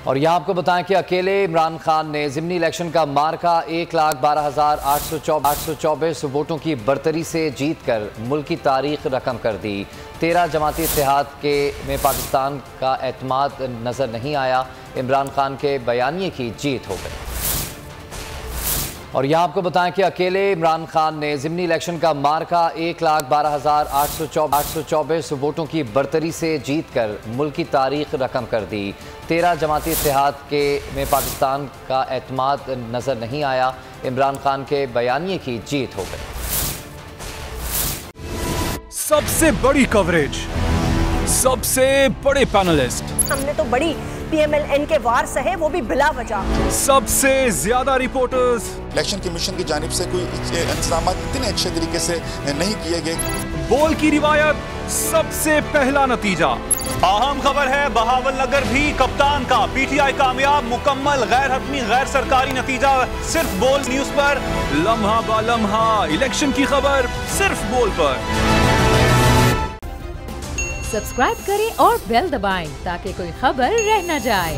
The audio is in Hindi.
और यहाँ आपको बताएं कि अकेले इमरान खान ने ज़िमनी इलेक्शन का मार्का 1,12,824 वोटों की बरतरी से जीतकर मुल्क की तारीख रकम कर दी। 13 जमाती इत्तेहाद में पाकिस्तान का एतमाद नज़र नहीं आया। इमरान खान के बयानिए की जीत हो गई। और यहाँ आपको बताएं कि अकेले इमरान खान ने ज़िमनी इलेक्शन का मार्का 1,12,824 वोटों की बरतरी से जीतकर मुल्क की तारीख रकम कर दी। 13 जमाती इत्तेहाद में पाकिस्तान का एतमाद नज़र नहीं आया। इमरान खान के बयानिए की जीत हो गई। सबसे बड़ी कवरेज, सबसे बड़े पैनलिस्ट, हमने तो बड़ी PMLN के वार सहे, वो भी बिला वजह। सबसे ज्यादा रिपोर्टर्स। इलेक्शन कमीशन की जानिब से कोई इंतजाम इतने अच्छे तरीके से नहीं किए गए। बोल की रिवायत, सबसे पहला नतीजा। अहम खबर है बहावलनगर भी कप्तान का, PTI कामयाब, मुकम्मल गैर हतमी गैर सरकारी नतीजा सिर्फ बोल न्यूज पर। लम्हा बा लम्हा इलेक्शन की खबर सिर्फ बोल पर। सब्सक्राइब करें और बेल दबाएं ताकि कोई खबर रह न जाए।